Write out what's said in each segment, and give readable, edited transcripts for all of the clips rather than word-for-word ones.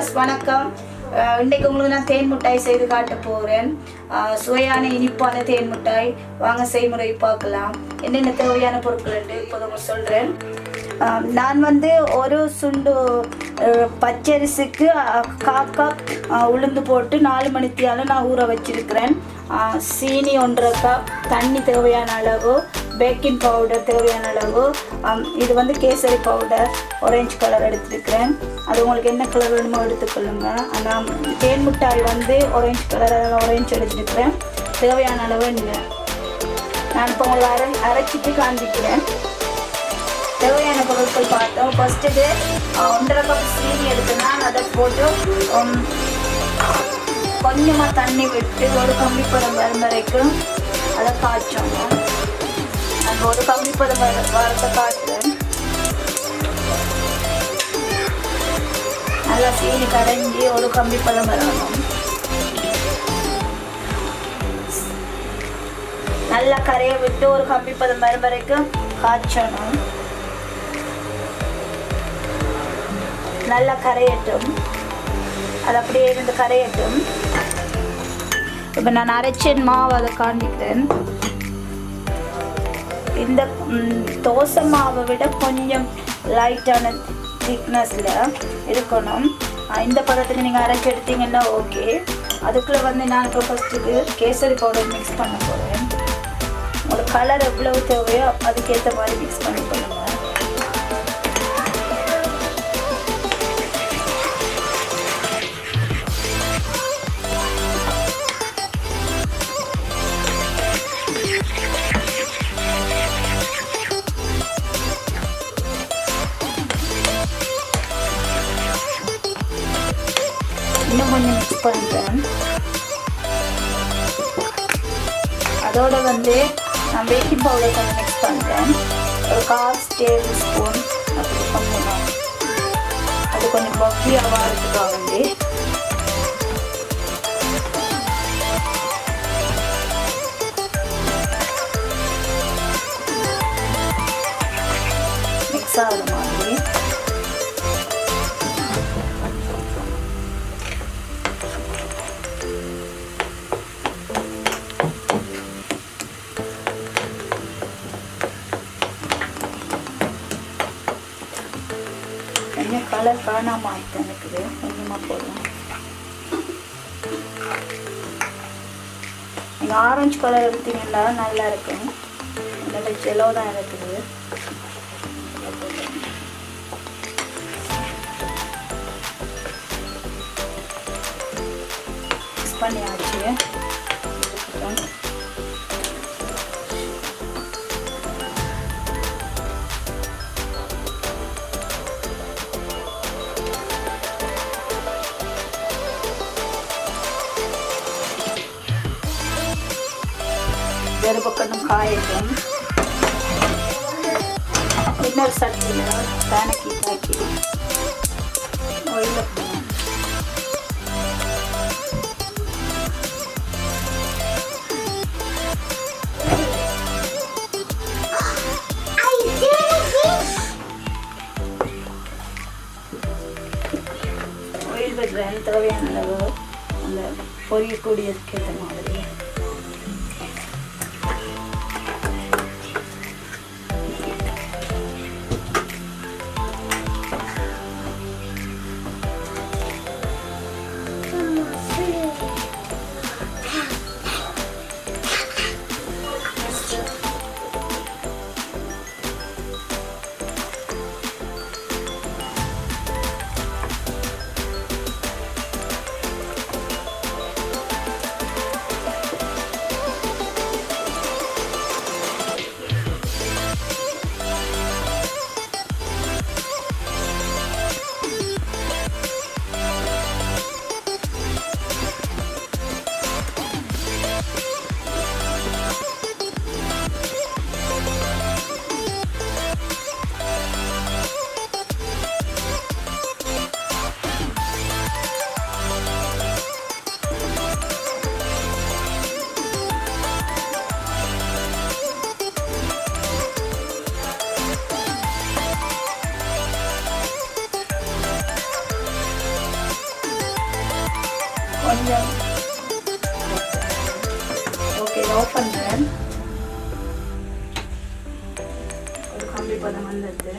Viewers வணக்கம். இன்றைக்கு உங்களுக்கு நான் தேன் மிட்டாய் செய்து காட்ட போகிறேன். சுவையான இனிப்பான தேன் மிட்டாய். வாங்க செய்முறை பார்க்கலாம். என்னென்ன தேவையான பொருட்கள் என்று இப்போது சொல்கிறேன். நான் ஒரு சுண்டு பச்சரிசிக்கு 1/4 கப் உளுந்து போட்டு 4 மணித்தியாலும் நான் ஊற வச்சிருக்கிறேன். சீனி 1/2 கப், தண்ணி தேவையான அளவு, பேக்கிங் பவுடர் தேவையான அளவு. இது கேசரி பவுடர் ஆரஞ்சு கலர் எடுத்துருக்கிறேன். அது உங்களுக்கு என்ன கலர் வேணுமோ எடுத்துக்கொள்ளுங்க. ஆனால் தேன் மிட்டாய் ஆரஞ்சு கலர், அதனால் ஆரஞ்சு எடுத்துருக்கிறேன். தேவையான அளவு இல்லை. நான் இப்போ உங்களுக்கு அரைச்சிட்டு காண்பிக்கிறேன். தேவையான பொருட்கள் பார்த்தோம். ஃபஸ்ட்டு 1/2 கப் சீனி எடுத்துனா அதை போட்டு கொஞ்சமாக தண்ணி விட்டு ஒரு கம்பிப்பதம் வரும் வரைக்கும் அதை காய்ச்சணும். நான் ஒரு கம்பிப்பதம் வரத்தை காய்ச்சுறேன். நல்லா சீனி கரைஞ்சி ஒரு கம்பிப்பதம் வரணும். நல்லா கரையை விட்டு ஒரு கம்பிப்பதம் வரும் வரைக்கும் காய்ச்சணும். நல்லா கரையட்டும். அது அப்படியே இருந்து கரையட்டும். இப்போ நான் அரைச்ச மாவு அதை காண்பிக்கிறேன். இந்த தோசை மாவை விட கொஞ்சம் லைட்டான திக்னஸில் இருக்கணும். இந்த பதத்துக்கு நீங்கள் அரைச்சி எடுத்தீங்கன்னா ஓகே. அதுக்குள்ளே நான் இப்போ ஃபஸ்ட்டுக்கு கேசரி பவுடர் மிக்ஸ் பண்ண போகிறேன். உங்களுக்கு கலர் எவ்வளவு தேவையோ அதுக்கேற்ற மாதிரி மிக்ஸ் பண்ணி பண்ணுங்கள். இன்னும் கொஞ்சம் மிக்ஸ் பண்ணுறேன். அதோட நான் பேக்கிங் பவுடர் கொஞ்சம் மிக்ஸ் பண்ணுறேன். ஒரு 1/4 டேபிள் ஸ்பூன் அப்படி பண்ணணும். அது கொஞ்சம் பஃபியாக வரதுக்காக மிக்ஸ் ஆகுற மாதிரி. கொஞ்சம் கலர் காணாமல் ஆகிட்டு இருக்குது. கொஞ்சமாக போதும். நீங்கள் ஆரஞ்சு கலர் எடுத்தீங்கன்னா நல்லா இருக்கும். என்னோட செலோ தான் இருக்குது. மிக்ஸ் பண்ணியாச்சு. வேறு பக்கம் காயட்டும். இன்னொரு சட்டியில் பேனக்கி தாக்கி ஆயில் வைக்கிறேன். தேவையான அளவு அந்த பொரியக்கூடியதுக்கு ஏற்ற மாதிரி. பதம் வந்தது.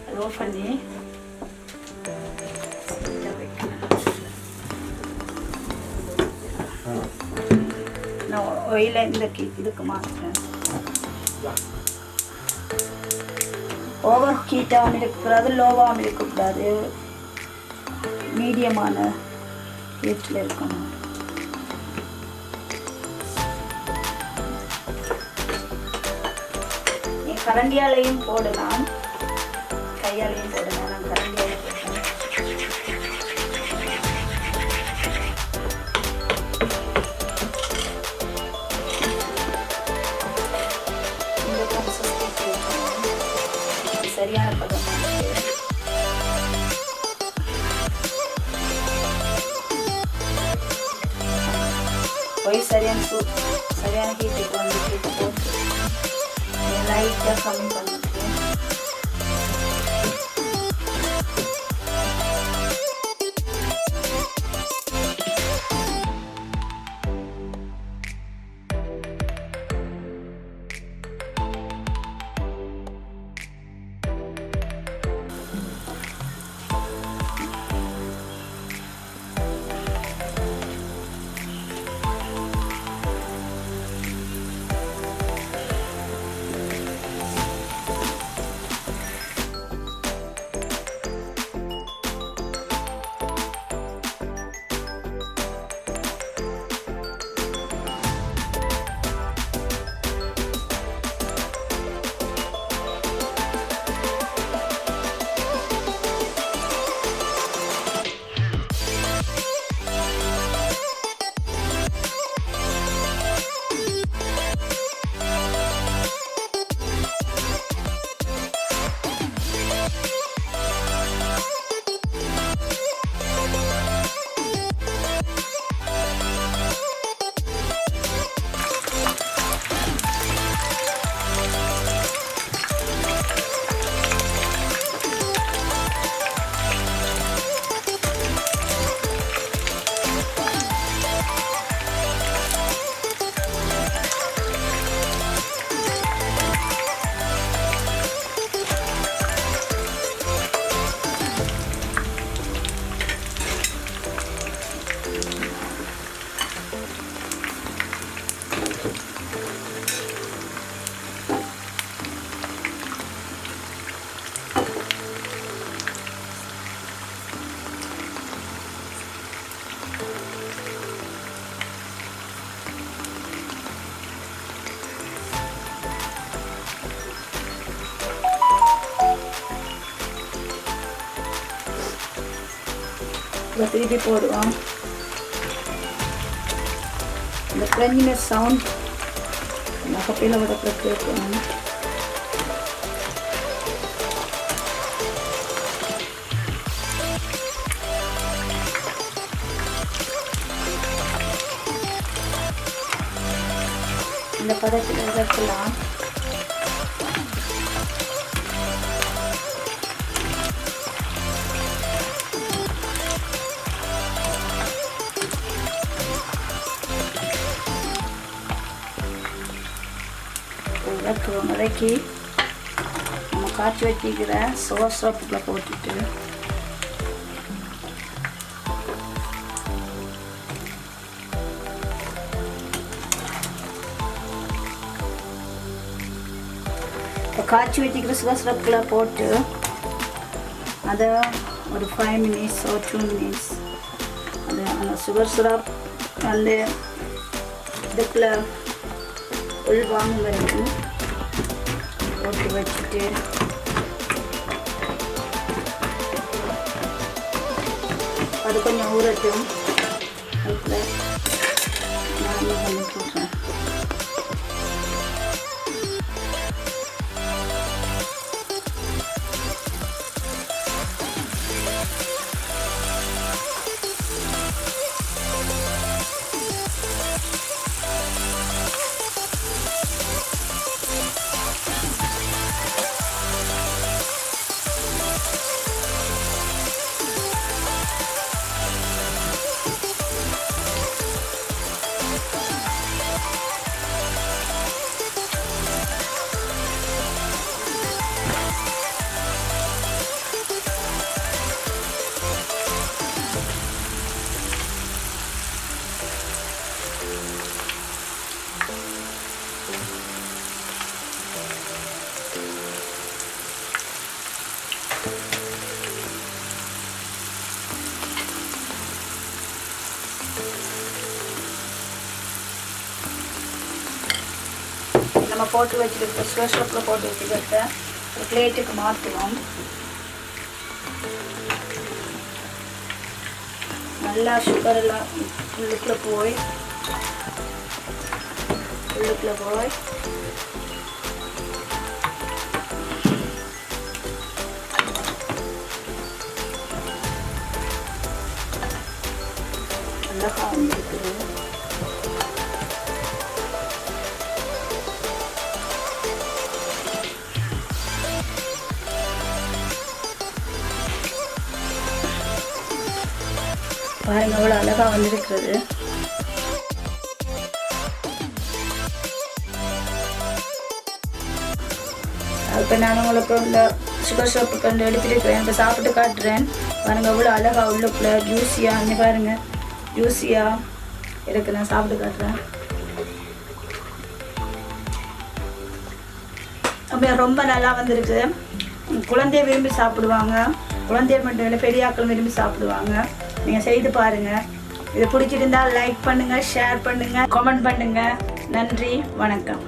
அது ஆஃப் பண்ணி நான் ஆயிலை இந்த இதுக்கு மாற்றுறேன். ஓவர் ஹீட்டாகவும் இருக்கக்கூடாது, லோவாகவும் இருக்கக்கூடாது, மீடியமான ஹீட்டில் இருக்கணும். கரண்டியாலையும் போடலாம், கையாலையும் போடலாம். நான் கரண்டியாலே போட்டேன். இந்த கன்சிஸ்டன்சி சரியான பதம். போய் சரியான ஹீட்டுக்கு வந்துட்டு போட்டு லைட்டாக கம்மி பண்ணிட்டு திருப்பி போடுவோம். இந்த கிரன்ச்சினஸ் சவுண்ட் கப்பையில் விட கேட்கணும். இந்த பதத்தில் இறக்கலாம். வதக்கி நம்ம காய்ச்சி வச்சிக்கிற சோப்புக்குள்ள போட்டுட்டு இப்போ காய்ச்சி வச்சிக்கிற சிவசிறப்புக்குள்ள போட்டு அதை ஒரு 5 minutes or 2 minutes அது அந்த சுகர் சிரப் வந்து இதுக்குள்ள உள்வாங்க வரைக்கும் போட்டு வச்சுட்டு அது கொஞ்சம் ஊறட்டும். அதுக்குள்ள நான் பண்ணி போடுறேன். நாங்கள் போட்டு வச்சுருக்க சுகர் போட்டு வச்சுக்கிறத ஒரு பிளேட்டுக்கு மாற்றுவோம். நல்லா சுகர் எல்லாம் உள்ளுக்குள்ளே போய் நல்லா காய்ஞ்சிருக்குது. பாருங்க அவ்வளோ அழகாக வந்திருக்கிறது. இப்போ நான் உங்களுக்கு இந்த சுகர் ஷாப்பு கண்டு எடுத்துருக்கிறேன். இப்போ சாப்பிட்டு காட்டுறேன். பாருங்க அவ்வளோ அழகாக உள்ளுக்குள்ள ஜூஸியாக அங்கே பாருங்கள் ஜூஸியாக இருக்கு. நான் சாப்பிட்டு காட்டுறேன். அப்படியே ரொம்ப நல்லா வந்திருக்கு. குழந்தைய விரும்பி சாப்பிடுவாங்க. குழந்தைய மட்டும் இல்லை, பெரிய ஆட்களும் விரும்பி சாப்பிடுவாங்க. நீங்கள் செய்து பாருங்கள். இது பிடிச்சிருந்தால் லைக் பண்ணுங்கள், ஷேர் பண்ணுங்கள், கமெண்ட் பண்ணுங்கள். நன்றி, வணக்கம்.